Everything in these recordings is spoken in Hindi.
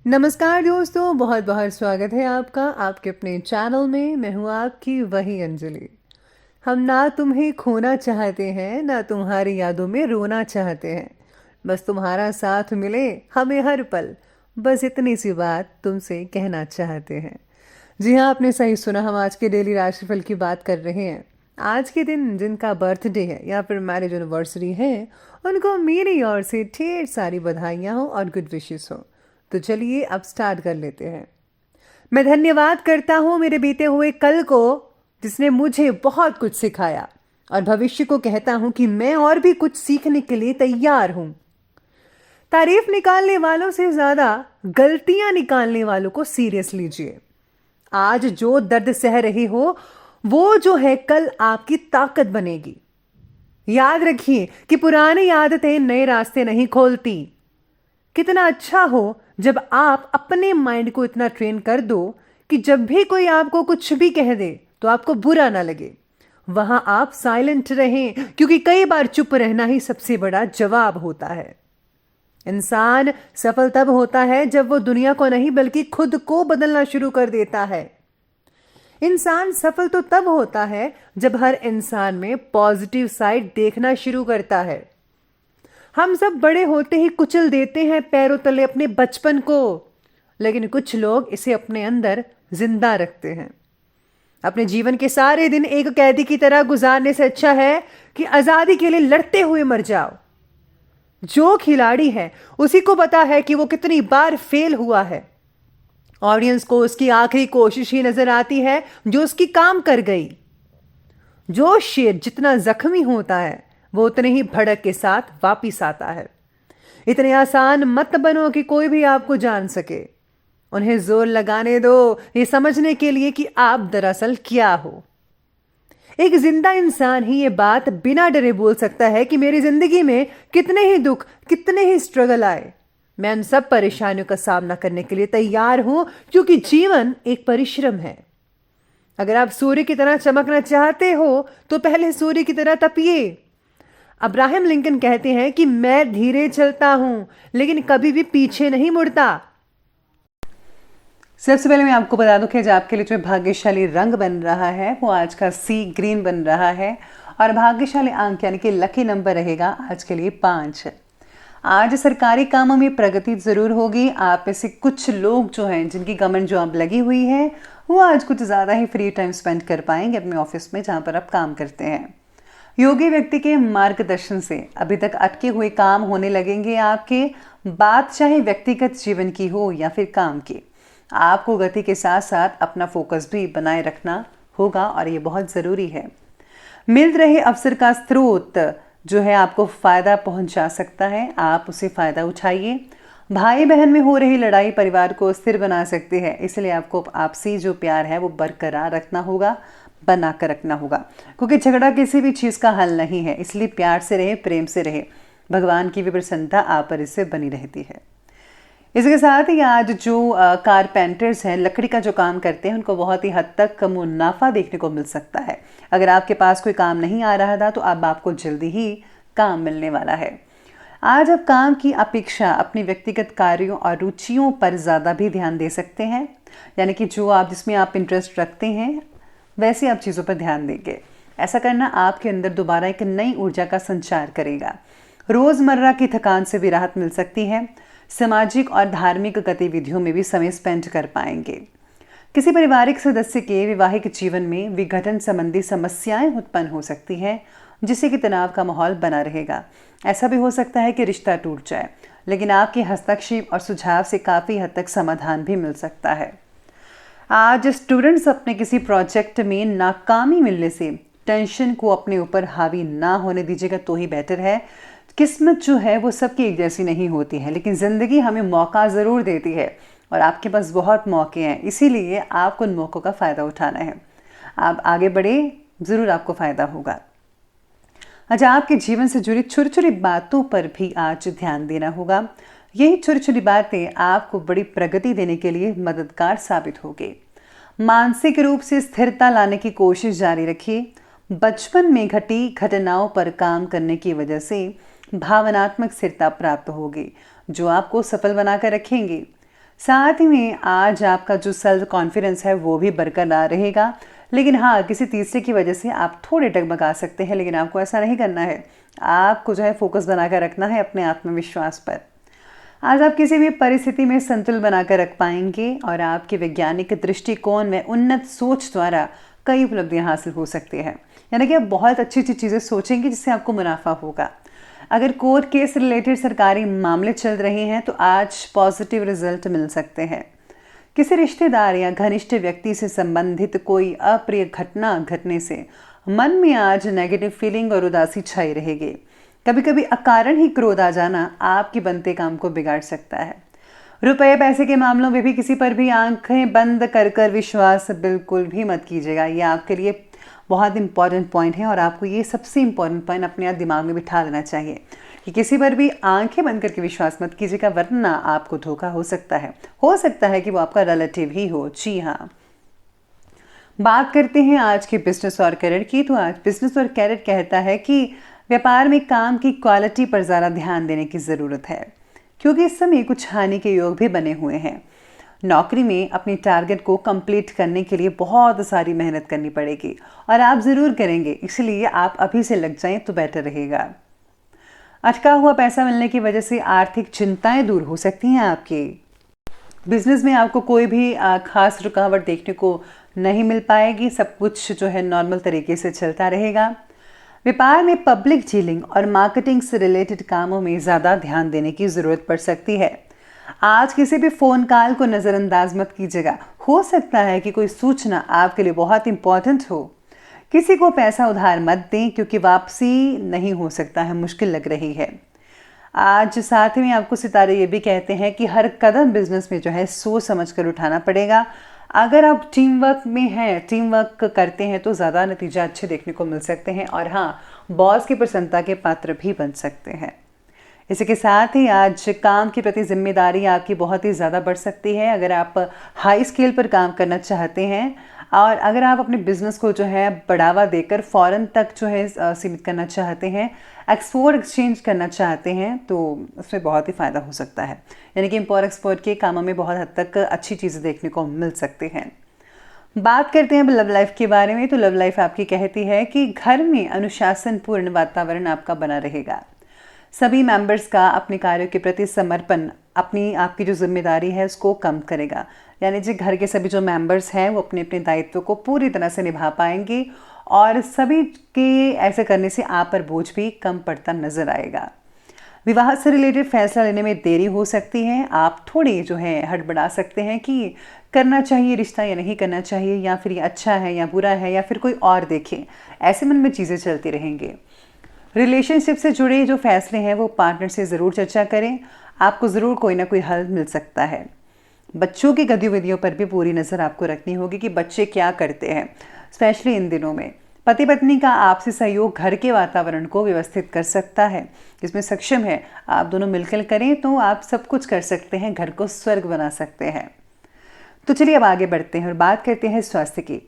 नमस्कार दोस्तों, बहुत बहुत स्वागत है आपका आपके अपने चैनल में। मैं हूँ आपकी वही अंजलि। हम ना तुम्हें खोना चाहते हैं, ना तुम्हारी यादों में रोना चाहते हैं। बस तुम्हारा साथ मिले हमें हर पल, बस इतनी सी बात तुमसे कहना चाहते हैं। जी हाँ, आपने सही सुना। हम आज के डेली राशिफल की बात कर रहे हैं। आज के दिन जिनका बर्थडे है या फिर मैरिज एनिवर्सरी है, उनको मेरी ओर से ढेर सारी बधाइयाँ हो और गुड विशेस हो। तो चलिए अब स्टार्ट कर लेते हैं। मैं धन्यवाद करता हूँ मेरे बीते हुए कल को, जिसने मुझे बहुत कुछ सिखाया, और भविष्य को कहता हूँ कि मैं और भी कुछ सीखने के लिए तैयार हूँ। तारीफ निकालने वालों से ज्यादा गलतियां निकालने वालों को सीरियस लीजिए। आज जो दर्द सह रही हो, वो जो है कल आपकी ताकत बनेगी। याद रखिए कि पुरानी आदतें नए रास्ते नहीं खोलती। कितना अच्छा हो जब आप अपने माइंड को इतना ट्रेन कर दो कि जब भी कोई आपको कुछ भी कह दे तो आपको बुरा ना लगे। वहां आप साइलेंट रहें, क्योंकि कई बार चुप रहना ही सबसे बड़ा जवाब होता है। इंसान सफल तब होता है जब वो दुनिया को नहीं बल्कि खुद को बदलना शुरू कर देता है। इंसान सफल तो तब होता है जब हर इंसान में पॉजिटिव साइड देखना शुरू करता है। हम सब बड़े होते ही कुचल देते हैं पैरों तले अपने बचपन को, लेकिन कुछ लोग इसे अपने अंदर जिंदा रखते हैं। अपने जीवन के सारे दिन एक कैदी की तरह गुजारने से अच्छा है कि आजादी के लिए लड़ते हुए मर जाओ। जो खिलाड़ी है उसी को पता है कि वो कितनी बार फेल हुआ है। ऑडियंस को उसकी आखिरी कोशिश ही नजर आती है जो उसकी काम कर गई। जो शेर जितना जख्मी होता है वो उतने ही भड़क के साथ वापिस आता है। इतने आसान मत बनो कि कोई भी आपको जान सके। उन्हें जोर लगाने दो ये समझने के लिए कि आप दरअसल क्या हो। एक जिंदा इंसान ही ये बात बिना डरे बोल सकता है कि मेरी जिंदगी में कितने ही दुख, कितने ही स्ट्रगल आए, मैं उन सब परेशानियों का सामना करने के लिए तैयार हूं, क्योंकि जीवन एक परिश्रम है। अगर आप सूर्य की तरह चमकना चाहते हो तो पहले सूर्य की तरह तपिए। अब्राहम लिंकन कहते हैं कि मैं धीरे चलता हूं लेकिन कभी भी पीछे नहीं मुड़ता। सबसे पहले मैं आपको बता दूं कि आज आपके लिए जो भाग्यशाली रंग बन रहा है वो आज का सी ग्रीन बन रहा है, और भाग्यशाली अंक यानी कि लकी नंबर रहेगा आज के लिए 5। आज सरकारी कामों में प्रगति जरूर होगी। आप में से कुछ लोग जो हैं जिनकी गवर्नमेंट जॉब लगी हुई है वो आज कुछ ज़्यादा ही फ्री टाइम स्पेंड कर पाएंगे अपने ऑफिस में जहाँ पर आप काम करते हैं। योगी व्यक्ति के मार्गदर्शन से अभी तक अटके हुए काम होने लगेंगे आपके। बात चाहे व्यक्तिगत जीवन की हो या फिर काम की, आपको गति के साथ साथ अपना फोकस भी बनाए रखना होगा और ये बहुत ज़रूरी है। मिल रहे अवसर का स्रोत जो है आपको फ़ायदा पहुंचा सकता है, आप उसे फ़ायदा उठाइए। भाई बहन में हो रही लड़ाई परिवार को स्थिर बना सकती है, इसलिए आपको आपसी जो प्यार है वो बरकरार रखना होगा, बना कर रखना होगा, क्योंकि झगड़ा किसी भी चीज़ का हल नहीं है। इसलिए प्यार से रहे, प्रेम से रहे। भगवान की भी प्रसन्नता आप पर इससे बनी रहती है। इसके साथ ही आज जो कारपेंटर्स हैं, लकड़ी का जो काम करते हैं, उनको बहुत ही हद तक मुनाफा देखने को मिल सकता है। अगर आपके पास कोई काम नहीं आ रहा था तो अब आपको जल्दी ही काम मिलने वाला है। आज आप काम की अपेक्षा अपनी व्यक्तिगत कार्यों और रुचियों पर ज़्यादा भी ध्यान दे सकते हैं, यानी कि जो आप जिसमें आप इंटरेस्ट रखते हैं वैसे आप चीज़ों पर ध्यान देंगे। ऐसा करना आपके अंदर दोबारा एक नई ऊर्जा का संचार करेगा। रोज़मर्रा की थकान से भी राहत मिल सकती है। सामाजिक और धार्मिक गतिविधियों में भी समय स्पेंड कर पाएंगे। किसी पारिवारिक सदस्य के वैवाहिक जीवन में विघटन संबंधी समस्याएं उत्पन्न हो सकती हैं, जिससे कि तनाव का माहौल बना रहेगा। ऐसा भी हो सकता है कि रिश्ता टूट जाए, लेकिन आपके हस्तक्षेप और सुझाव से काफ़ी हद तक समाधान भी मिल सकता है। आज स्टूडेंट्स अपने किसी प्रोजेक्ट में नाकामी मिलने से टेंशन को अपने ऊपर हावी ना होने दीजिएगा तो ही बेटर है। किस्मत जो है वो सबकी एक जैसी नहीं होती है, लेकिन ज़िंदगी हमें मौका ज़रूर देती है और आपके पास बहुत मौके हैं, इसीलिए आपको उन मौक़ों का फ़ायदा उठाना है। आप आगे बढ़े, ज़रूर आपको फ़ायदा होगा। आज आपके जीवन से जुड़ी छोटी छोटी बातों पर भी आज ध्यान देना होगा। यही छोटी छोटी बातें आपको बड़ी प्रगति देने के लिए मददगार साबित होगी। मानसिक रूप से स्थिरता लाने की कोशिश जारी रखिए। बचपन में घटी घटनाओं पर काम करने की वजह से भावनात्मक स्थिरता प्राप्त होगी, जो आपको सफल बनाकर रखेंगे। साथ ही में आज आपका जो सेल्फ कॉन्फिडेंस है वो भी बरकरार रहेगा। लेकिन हाँ, किसी तीसरे की वजह से आप थोड़े डगमगा सकते हैं, लेकिन आपको ऐसा नहीं करना है। आपको जो है फोकस बनाकर रखना है अपने आत्मविश्वास पर। आज आप किसी भी परिस्थिति में संतुलन बनाकर रख पाएंगे और आपके वैज्ञानिक दृष्टिकोण में उन्नत सोच द्वारा कई उपलब्धियां हासिल हो सकती हैं। यानी कि आप बहुत अच्छी अच्छी चीज़ें सोचेंगे जिससे आपको मुनाफा होगा। अगर कोर्ट केस रिलेटेड सरकारी मामले चल रहे हैं तो आज पॉजिटिव रिजल्ट मिल सकते हैं। किसी रिश्तेदार या घनिष्ठ व्यक्ति से संबंधित कोई अप्रिय घटना घटने से मन में आज नेगेटिव फीलिंग और उदासी छाई रहेगी। कभी कभी अकारण ही क्रोध आ जाना आपके बनते काम को बिगाड़ सकता है। रुपए पैसे के मामलों में भी किसी पर भी आंखें बंद कर कर विश्वास बिल्कुल भी मत कीजिएगा। ये आपके लिए बहुत इंपॉर्टेंट पॉइंट है और आपको ये सबसे इंपॉर्टेंट पॉइंट अपने आप दिमाग में बिठा लेना चाहिए कि किसी पर भी आंखें बंद करके विश्वास मत कीजिएगा, वरना आपको धोखा हो सकता है कि वो आपका रिलेटिव ही हो। जी हाँ, बात करते हैं आज के बिजनेस और करियर की। तो आज बिजनेस और करियर कहता है कि व्यापार में काम की क्वालिटी पर ज़्यादा ध्यान देने की ज़रूरत है, क्योंकि इस समय कुछ हानि के योग भी बने हुए हैं। नौकरी में अपनी टारगेट को कंप्लीट करने के लिए बहुत सारी मेहनत करनी पड़ेगी और आप ज़रूर करेंगे, इसलिए आप अभी से लग जाएं तो बेटर रहेगा। अटका हुआ पैसा मिलने की वजह से आर्थिक चिंताएं दूर हो सकती हैं आपकी। बिजनेस में आपको कोई भी खास रुकावट देखने को नहीं मिल पाएगी, सब कुछ जो है नॉर्मल तरीके से चलता रहेगा। व्यापार में पब्लिक डीलिंग और मार्केटिंग से रिलेटेड कामों में ज़्यादा ध्यान देने की ज़रूरत पड़ सकती है। आज किसी भी फ़ोन कॉल को नज़रअंदाज मत कीजिएगा, हो सकता है कि कोई सूचना आपके लिए बहुत इंपॉर्टेंट हो। किसी को पैसा उधार मत दें, क्योंकि वापसी नहीं हो सकता है, मुश्किल लग रही है। आज साथ में आपको सितारे ये भी कहते हैं कि हर कदम बिजनेस में जो है सोच समझ कर उठाना पड़ेगा। अगर आप टीम वर्क में हैं, टीम वर्क करते हैं तो ज़्यादा नतीजा अच्छे देखने को मिल सकते हैं और हाँ, बॉस की प्रसन्नता के पात्र भी बन सकते हैं। इसी के साथ ही आज काम के प्रति जिम्मेदारी आपकी बहुत ही ज़्यादा बढ़ सकती है। अगर आप हाई स्केल पर काम करना चाहते हैं और अगर आप अपने बिजनेस को जो है बढ़ावा देकर फॉरेन तक जो है सीमित करना चाहते हैं, एक्सपोर्ट एक्सचेंज करना चाहते हैं, तो उसमें बहुत ही फ़ायदा हो सकता है। यानी कि इम्पोर्ट एक्सपोर्ट के कामों में बहुत हद तक अच्छी चीज़ें देखने को मिल सकते हैं। बात करते हैं लव लाइफ के बारे में। तो लव लाइफ आपकी कहती है कि घर में अनुशासनपूर्ण वातावरण आपका बना रहेगा। सभी मेंबर्स का अपने कार्यों के प्रति समर्पण अपनी आपकी जो जिम्मेदारी है उसको कम करेगा। यानी जो घर के सभी जो मेंबर्स हैं वो अपने अपने दायित्व को पूरी तरह से निभा पाएंगे और सभी के ऐसे करने से आप पर बोझ भी कम पड़ता नजर आएगा। विवाह से रिलेटेड फैसला लेने में देरी हो सकती है। आप थोड़ी जो है हड़बड़ा सकते हैं कि करना चाहिए रिश्ता या नहीं करना चाहिए, या फिर ये अच्छा है या बुरा है, या फिर कोई और देखे, ऐसे मन में चीज़ें चलती रहेंगी। रिलेशनशिप से जुड़े जो फैसले हैं वो पार्टनर से ज़रूर चर्चा करें, आपको ज़रूर कोई ना कोई हल मिल सकता है। बच्चों की गतिविधियों पर भी पूरी नज़र आपको रखनी होगी कि बच्चे क्या करते हैं, स्पेशली इन दिनों में। पति पत्नी का आपसी सहयोग घर के वातावरण को व्यवस्थित कर सकता है, जिसमें सक्षम है आप दोनों मिलकर करें तो आप सब कुछ कर सकते हैं, घर को स्वर्ग बना सकते हैं। तो चलिए अब आगे बढ़ते हैं और बात करते हैं स्वास्थ्य की।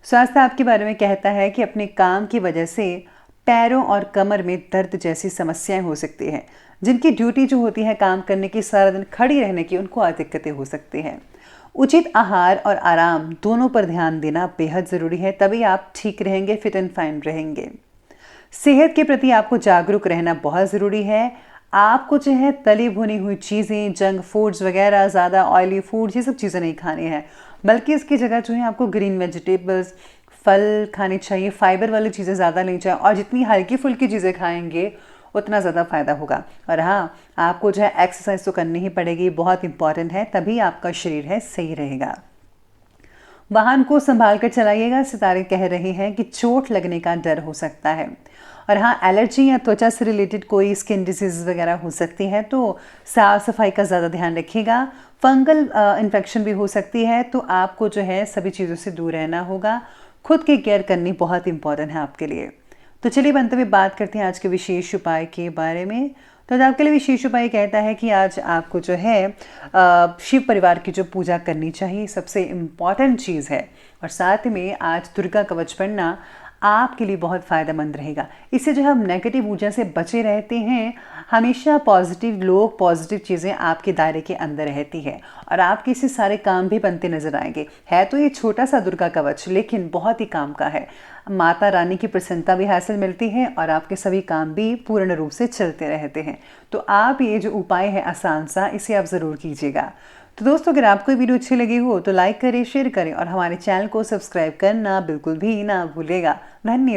स्वास्थ्य आपके बारे में कहता है कि अपने काम की वजह से पैरों और कमर में दर्द जैसी समस्याएं हो सकती हैं। जिनकी ड्यूटी जो होती है काम करने की, सारा दिन खड़ी रहने की, उनको दिक्कतें हो सकती हैं। उचित आहार और आराम दोनों पर ध्यान देना बेहद ज़रूरी है, तभी आप ठीक रहेंगे, फिट एंड फाइन रहेंगे। सेहत के प्रति आपको जागरूक रहना बहुत ज़रूरी है। आपको जो है तली भुनी हुई चीज़ें, जंक फूड्स वगैरह, ज़्यादा ऑयली फूड्स, ये सब चीज़ें नहीं खानी है, बल्कि इसकी जगह जो है आपको ग्रीन वेजिटेबल्स, फल खाने चाहिए, फाइबर वाली चीज़ें ज़्यादा लेनी चाहिए और जितनी हल्की फुल्की चीज़ें खाएंगे उतना ज़्यादा फ़ायदा होगा। और हाँ, आपको जो है एक्सरसाइज तो करनी ही पड़ेगी, बहुत इंपॉर्टेंट है, तभी आपका शरीर है सही रहेगा। वाहन को संभाल कर चलाइएगा। सितारे कह रहे हैं कि चोट लगने का डर हो सकता है और हाँ, एलर्जी या त्वचा से रिलेटेड कोई स्किन डिजीज़ वगैरह हो सकती है, तो साफ़ सफाई का ज़्यादा ध्यान रखिएगा। फंगल इन्फेक्शन भी हो सकती है, तो आपको जो है सभी चीज़ों से दूर रहना होगा। खुद की केयर करनी बहुत इंपॉर्टेंट है आपके लिए। तो चलिए अंत में बात करते हैं आज के विशेष उपाय के बारे में। तो आज आपके लिए विशेष उपाय कहता है कि आज आपको जो है शिव परिवार की जो पूजा करनी चाहिए, सबसे इम्पॉर्टेंट चीज़ है। और साथ में आज दुर्गा कवच पढ़ना आपके लिए बहुत फ़ायदेमंद रहेगा। इससे जो हम नेगेटिव ऊर्जा से बचे रहते हैं, हमेशा पॉजिटिव लोग, पॉजिटिव चीज़ें आपके दायरे के अंदर रहती है और आपके इससे सारे काम भी बनते नजर आएंगे। है तो ये छोटा सा दुर्गा कवच, लेकिन बहुत ही काम का है। माता रानी की प्रसन्नता भी हासिल मिलती है और आपके सभी काम भी पूर्ण रूप से चलते रहते हैं। तो आप ये जो उपाय है आसान सा, इसे आप ज़रूर कीजिएगा। तो दोस्तों, अगर आपको वीडियो अच्छी लगी हो तो लाइक करें, शेयर करें और हमारे चैनल को सब्सक्राइब करना बिल्कुल भी ना भूलेगा। धन्यवाद।